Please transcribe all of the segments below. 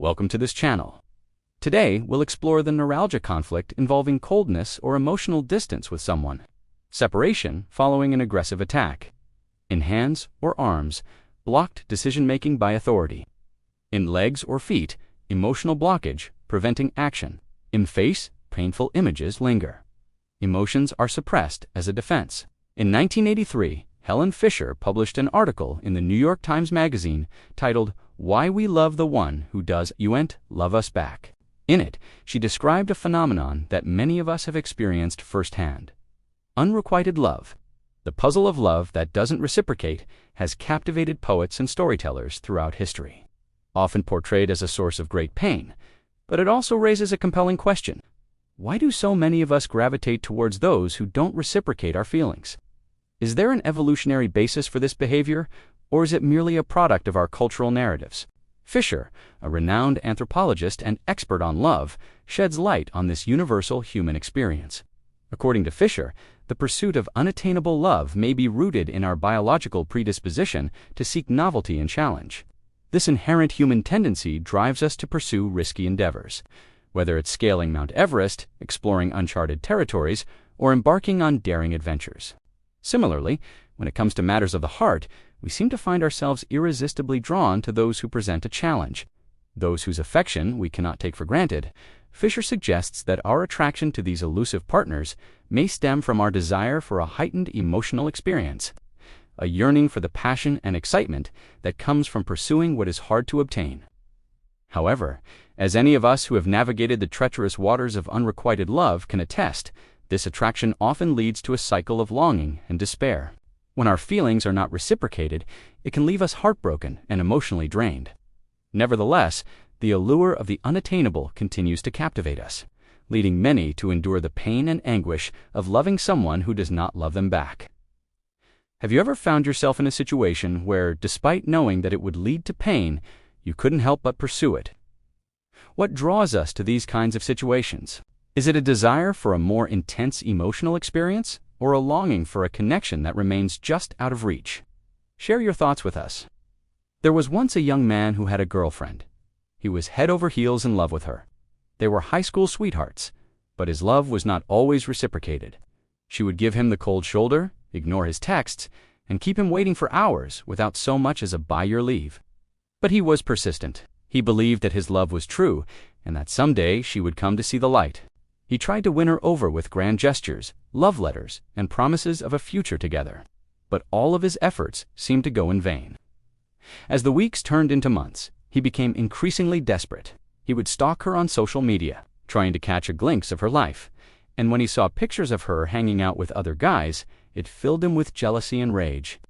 Welcome to this channel. Today, we'll explore the neuralgia conflict involving coldness or emotional distance with someone, separation following an aggressive attack, in hands or arms, blocked decision-making by authority, in legs or feet, emotional blockage preventing action, in face, painful images linger. Emotions are suppressed as a defense. In 1983, Helen Fisher published an article in the New York Times Magazine titled "Why We Love the One Who Doesn't Love Us Back." In it, she described a phenomenon that many of us have experienced firsthand. Unrequited love. The puzzle of love that doesn't reciprocate has captivated poets and storytellers throughout history. Often portrayed as a source of great pain, but it also raises a compelling question. Why do so many of us gravitate towards those who don't reciprocate our feelings? Is there an evolutionary basis for this behavior, or is it merely a product of our cultural narratives? Fisher, a renowned anthropologist and expert on love, sheds light on this universal human experience. According to Fisher, the pursuit of unattainable love may be rooted in our biological predisposition to seek novelty and challenge. This inherent human tendency drives us to pursue risky endeavors, whether it's scaling Mount Everest, exploring uncharted territories, or embarking on daring adventures. Similarly, when it comes to matters of the heart, we seem to find ourselves irresistibly drawn to those who present a challenge, those whose affection we cannot take for granted. Fisher suggests that our attraction to these elusive partners may stem from our desire for a heightened emotional experience, a yearning for the passion and excitement that comes from pursuing what is hard to obtain. However, as any of us who have navigated the treacherous waters of unrequited love can attest, this attraction often leads to a cycle of longing and despair. When our feelings are not reciprocated, it can leave us heartbroken and emotionally drained. Nevertheless, the allure of the unattainable continues to captivate us, leading many to endure the pain and anguish of loving someone who does not love them back. Have you ever found yourself in a situation where, despite knowing that it would lead to pain, you couldn't help but pursue it? What draws us to these kinds of situations? Is it a desire for a more intense emotional experience, or a longing for a connection that remains just out of reach? Share your thoughts with us. There was once a young man who had a girlfriend. He was head over heels in love with her. They were high school sweethearts, but his love was not always reciprocated. She would give him the cold shoulder, ignore his texts, and keep him waiting for hours without so much as a "by your leave." But he was persistent. He believed that his love was true, and that someday she would come to see the light. He tried to win her over with grand gestures, love letters, and promises of a future together. But all of his efforts seemed to go in vain. As the weeks turned into months, he became increasingly desperate. He would stalk her on social media, trying to catch a glimpse of her life. And when he saw pictures of her hanging out with other guys, it filled him with jealousy and rage.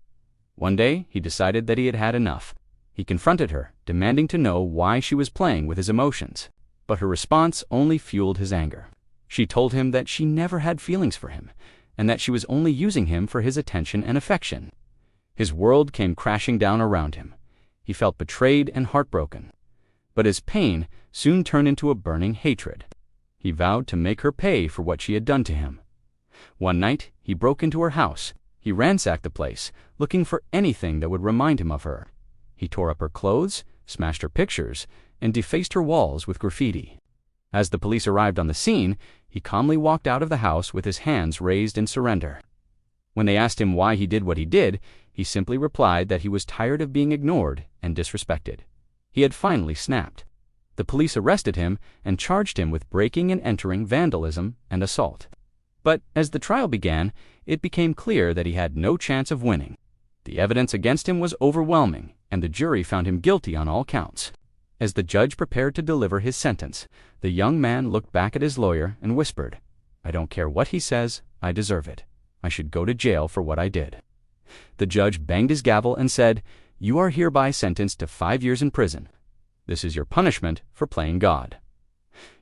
One day, he decided that he had had enough. He confronted her, demanding to know why she was playing with his emotions. But her response only fueled his anger. She told him that she never had feelings for him, and that she was only using him for his attention and affection. His world came crashing down around him. He felt betrayed and heartbroken. But his pain soon turned into a burning hatred. He vowed to make her pay for what she had done to him. One night, he broke into her house. He ransacked the place, looking for anything that would remind him of her. He tore up her clothes, smashed her pictures, and defaced her walls with graffiti. As the police arrived on the scene, he calmly walked out of the house with his hands raised in surrender. When they asked him why he did what he did, he simply replied that he was tired of being ignored and disrespected. He had finally snapped. The police arrested him and charged him with breaking and entering, vandalism, and assault. But as the trial began, it became clear that he had no chance of winning. The evidence against him was overwhelming, and the jury found him guilty on all counts. As the judge prepared to deliver his sentence, the young man looked back at his lawyer and whispered, "I don't care what he says, I deserve it. I should go to jail for what I did." The judge banged his gavel and said, "You are hereby sentenced to 5 years in prison. This is your punishment for playing God.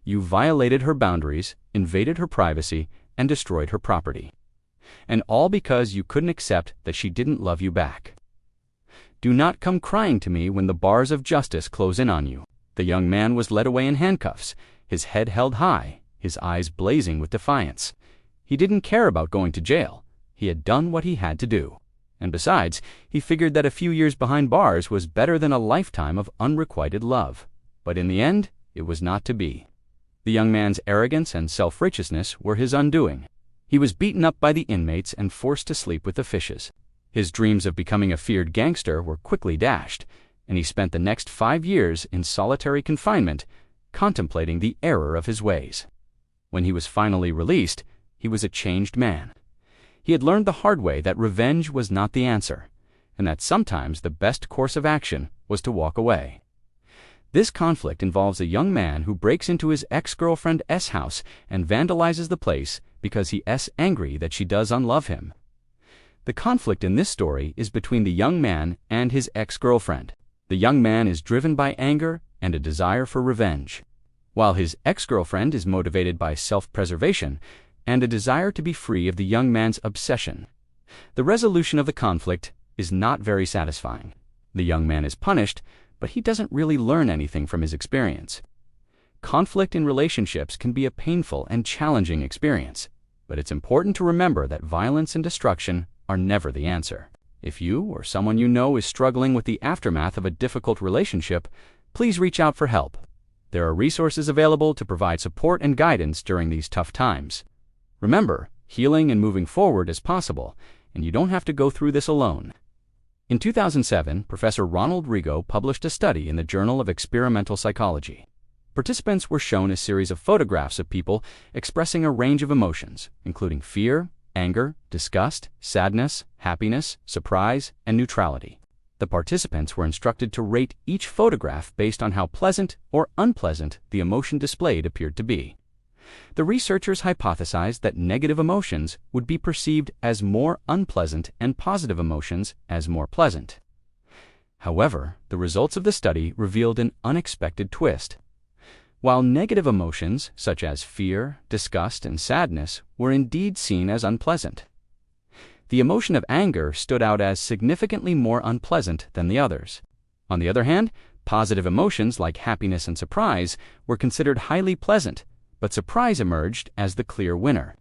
You violated her boundaries, invaded her privacy, and destroyed her property. And all because you couldn't accept that she didn't love you back. Do not come crying to me when the bars of justice close in on you." The young man was led away in handcuffs, his head held high, his eyes blazing with defiance. He didn't care about going to jail. He had done what he had to do. And besides, he figured that a few years behind bars was better than a lifetime of unrequited love. But in the end, it was not to be. The young man's arrogance and self-righteousness were his undoing. He was beaten up by the inmates and forced to sleep with the fishes. His dreams of becoming a feared gangster were quickly dashed, and he spent the next 5 years in solitary confinement, contemplating the error of his ways. When he was finally released, he was a changed man. He had learned the hard way that revenge was not the answer, and that sometimes the best course of action was to walk away. This conflict involves a young man who breaks into his ex-girlfriend's house and vandalizes the place because he is angry that she does unlove him. The conflict in this story is between the young man and his ex-girlfriend. The young man is driven by anger and a desire for revenge, while his ex-girlfriend is motivated by self-preservation and a desire to be free of the young man's obsession. The resolution of the conflict is not very satisfying. The young man is punished, but he doesn't really learn anything from his experience. Conflict in relationships can be a painful and challenging experience, but it's important to remember that violence and destruction are never the answer. If you or someone you know is struggling with the aftermath of a difficult relationship, please reach out for help. There are resources available to provide support and guidance during these tough times. Remember, healing and moving forward is possible, and you don't have to go through this alone. In 2007, Professor Ronald Rigo published a study in the Journal of Experimental Psychology. Participants were shown a series of photographs of people expressing a range of emotions, including fear, anger, disgust, sadness, happiness, surprise, and neutrality. The participants were instructed to rate each photograph based on how pleasant or unpleasant the emotion displayed appeared to be. The researchers hypothesized that negative emotions would be perceived as more unpleasant and positive emotions as more pleasant. However, the results of the study revealed an unexpected twist. While negative emotions, such as fear, disgust, and sadness, were indeed seen as unpleasant, the emotion of anger stood out as significantly more unpleasant than the others. On the other hand, positive emotions like happiness and surprise were considered highly pleasant, but surprise emerged as the clear winner.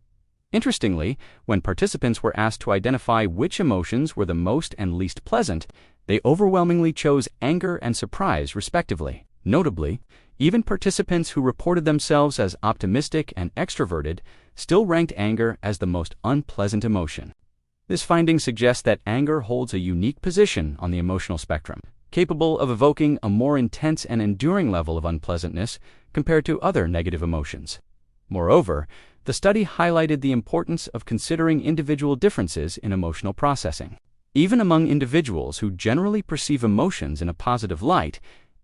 Interestingly, when participants were asked to identify which emotions were the most and least pleasant, they overwhelmingly chose anger and surprise, respectively. Notably, even participants who reported themselves as optimistic and extroverted still ranked anger as the most unpleasant emotion. This finding suggests that anger holds a unique position on the emotional spectrum, capable of evoking a more intense and enduring level of unpleasantness compared to other negative emotions. Moreover, the study highlighted the importance of considering individual differences in emotional processing. Even among individuals who generally perceive emotions in a positive light,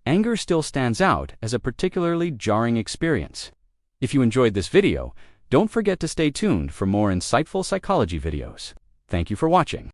anger still stands out as a particularly jarring experience. If you enjoyed this video, don't forget to stay tuned for more insightful psychology videos. Thank you for watching.